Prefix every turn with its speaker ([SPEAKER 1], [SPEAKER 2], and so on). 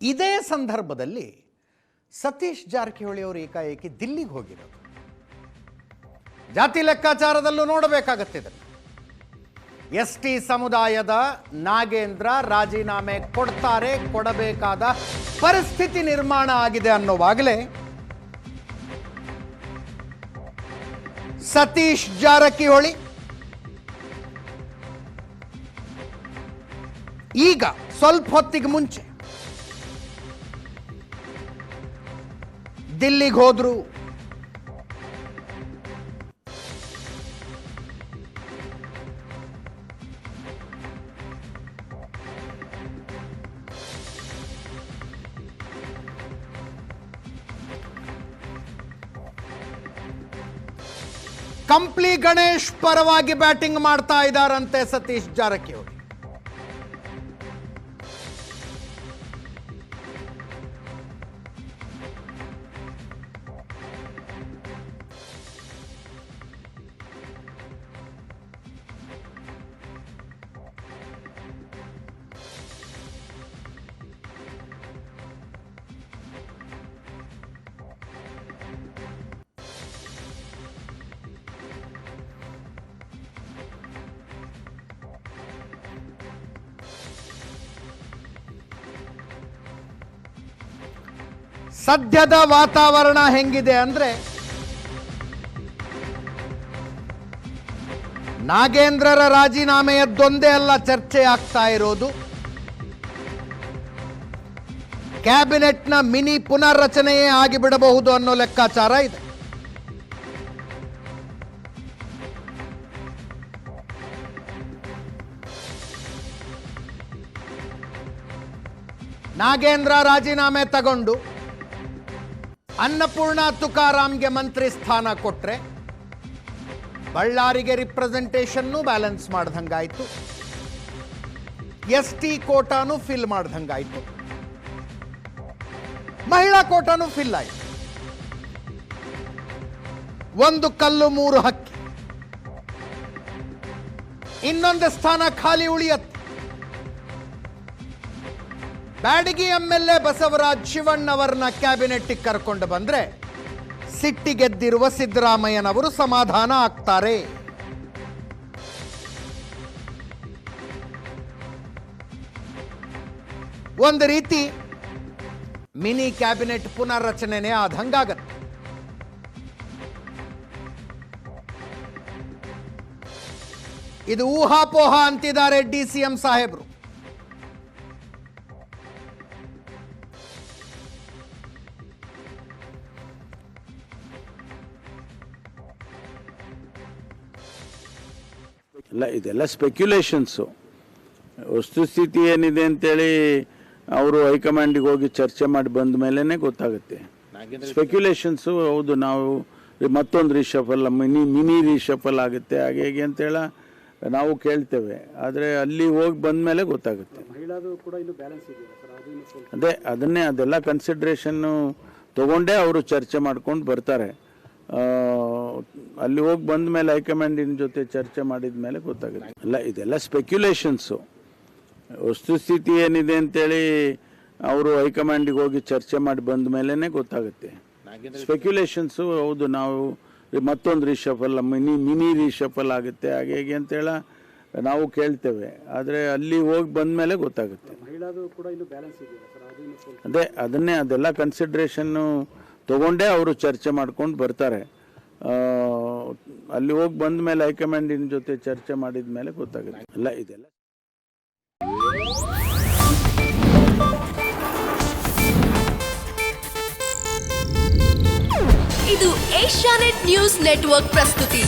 [SPEAKER 1] ಇದೇ ಸಂದರ್ಭದಲ್ಲಿ ಸತೀಶ್ ಜಾರಕಿಹೊಳಿ ಅವರು ಏಕಾಏಕಿ ದಿಲ್ಲಿಗೆ ಹೋಗಿರೋದು. ಜಾತಿ ಲೆಕ್ಕಾಚಾರದಲ್ಲೂ ನೋಡಬೇಕಾಗತ್ತೆ ಇದನ್ನು. ಎಸ್ಟಿ ಸಮುದಾಯದ ನಾಗೇಂದ್ರ ರಾಜೀನಾಮೆ ಕೊಡ್ತಾರೆ, ಕೊಡಬೇಕಾದ ಪರಿಸ್ಥಿತಿ ನಿರ್ಮಾಣ ಆಗಿದೆ ಅನ್ನೋವಾಗಲೇ ಸತೀಶ್ ಜಾರಕಿಹೊಳಿ ಈಗ ಸ್ವಲ್ಪ ಹೊತ್ತಿಗೆ ಮುಂಚೆ ದಿಲ್ಲಿಗೆ ಹೋದ್ರು. ಕಂಪ್ಲಿ ಗಣೇಶ್ ಪರವಾಗಿ ಬ್ಯಾಟಿಂಗ್ ಮಾಡ್ತಾ ಇದ್ದಾರಂತೆ ಸತೀಶ್ ಜಾರಕಿಹೊಳಿ. ಸದ್ಯದ ವಾತಾವರಣ ಹೆಂಗಿದೆ ಅಂದ್ರೆ, ನಾಗೇಂದ್ರರ ರಾಜೀನಾಮೆಯದ್ದೊಂದೇ ಅಲ್ಲ ಚರ್ಚೆ ಆಗ್ತಾ ಇರೋದು, ಕ್ಯಾಬಿನೆಟ್ನ ಮಿನಿ ಪುನರ್ರಚನೆಯೇ ಆಗಿಬಿಡಬಹುದು ಅನ್ನೋ ಲೆಕ್ಕಾಚಾರ ಇದೆ. ನಾಗೇಂದ್ರ ರಾಜೀನಾಮೆ ತಗೊಂಡು ಅನ್ನಪೂರ್ಣ ತುಕಾರಾಮ್ಗೆ ಮಂತ್ರಿ ಸ್ಥಾನ ಕೊಟ್ರೆ ಬಳ್ಳಾರಿಗೆ ರಿಪ್ರೆಸೆಂಟೇಷನ್ನು ಬ್ಯಾಲೆನ್ಸ್ ಮಾಡ್ದಂಗಾಯ್ತು, ಎಸ್ಟಿ ಕೋಟಾನು ಫಿಲ್ ಮಾಡ್ದಂಗಾಯ್ತು, ಮಹಿಳಾ ಕೋಟಾನು ಫಿಲ್ ಆಯ್ತು. ಒಂದು ಕಲ್ಲು ಮೂರು ಹಕ್ಕಿ. ಇನ್ನೊಂದು ಸ್ಥಾನ ಖಾಲಿ ಉಳಿಯತ್ತೆ. ಬ್ಯಾಡಗಿ ಎಂಎಲ್ಎ ಬಸವರಾಜ್ ಶಿವಣ್ಣವರನ್ನ ಕ್ಯಾಬಿನೆಟ್ಗೆ ಕರ್ಕೊಂಡು ಬಂದ್ರೆ ಸಿಟ್ಟಿಗೆದ್ದಿರುವ ಸಿದ್ದರಾಮಯ್ಯನವರು ಸಮಾಧಾನ ಆಗ್ತಾರೆ. ಒಂದು ರೀತಿ ಮಿನಿ ಕ್ಯಾಬಿನೆಟ್ ಪುನರ್ರಚನೆನೇ ಆದಂಗಾಗತ್ತೆ. ಇದು ಊಹಾಪೋಹ ಅಂತಿದ್ದಾರೆ ಡಿಸಿಎಂ ಸಾಹೇಬರು.
[SPEAKER 2] ಇಲ್ಲ, ಇದೆಲ್ಲ ಸ್ಪೆಕ್ಯುಲೇಷನ್ಸು. ವಸ್ತುಸ್ಥಿತಿ ಏನಿದೆ ಅಂತೇಳಿ ಅವರು ಹೈಕಮಾಂಡಿಗೆ ಹೋಗಿ ಚರ್ಚೆ ಮಾಡಿ ಬಂದ ಮೇಲೇ ಗೊತ್ತಾಗುತ್ತೆ. ಸ್ಪೆಕ್ಯುಲೇಷನ್ಸು. ಹೌದು, ನಾವು ಮತ್ತೊಂದು ರಿಷಫಲ್, ಮಿನಿ ರಿಷಫಲ್ ಆಗುತ್ತೆ ಹಾಗೆ ಹೇಗೆ ಅಂತೇಳ ನಾವು ಕೇಳ್ತೇವೆ. ಆದರೆ ಅಲ್ಲಿ ಹೋಗಿ ಬಂದ ಮೇಲೆ ಗೊತ್ತಾಗುತ್ತೆ. ಅದೆಲ್ಲ ಕನ್ಸಿಡ್ರೇಷನ್ನು ತಗೊಂಡೇ ಅವರು ಚರ್ಚೆ ಮಾಡ್ಕೊಂಡು ಬರ್ತಾರೆ. ಅಲ್ಲಿ ಹೋಗಿ ಬಂದ ಮೇಲೆ ಹೈಕಮಾಂಡಿನ ಜೊತೆ ಚರ್ಚೆ ಮಾಡಿದ ಮೇಲೆ ಗೊತ್ತಾಗುತ್ತೆ. ಇಲ್ಲ, ಇದೆಲ್ಲ ಸ್ಪೆಕ್ಯುಲೇಷನ್ಸು. ವಸ್ತುಸ್ಥಿತಿ ಏನಿದೆ ಅಂತೇಳಿ ಅವರು ಹೈಕಮಾಂಡಿಗೆ ಹೋಗಿ ಚರ್ಚೆ ಮಾಡಿ ಬಂದ ಮೇಲೇ ಗೊತ್ತಾಗುತ್ತೆ. ಸ್ಪೆಕ್ಯುಲೇಷನ್ಸು. ಹೌದು, ನಾವು ಮತ್ತೊಂದು ರಿಷಫಲ್, ಮಿನಿ ರಿಷಫಲ್ ಆಗುತ್ತೆ ಹಾಗೆ ಹೇಗೆ ಅಂತೇಳ ನಾವು ಕೇಳ್ತೇವೆ. ಆದರೆ ಅಲ್ಲಿ ಹೋಗಿ ಬಂದ ಮೇಲೆ ಗೊತ್ತಾಗುತ್ತೆ. ಅದೆಲ್ಲ ಕನ್ಸಿಡ್ರೇಷನ್ನು ತಗೊಂಡೇ ಅವರು ಚರ್ಚೆ ಮಾಡ್ಕೊಂಡು ಬರ್ತಾರೆ. ಅಲ್ಲಿ ಹೋಗಿ ಬಂದ ಮೇಲೆ ಹೈಕಮಾಂಡಿನ ಜೊತೆ ಚರ್ಚೆ ಮಾಡಿದ ಮೇಲೆ ಗೊತ್ತಾಗುತ್ತೆ. ಇಲ್ಲ, ಇದೆಲ್ಲ
[SPEAKER 3] ಇದು ಏಷ್ಯಾನೆಟ್ ನ್ಯೂಸ್ ನೆಟ್ವರ್ಕ್ ಪ್ರಸ್ತುತಿ.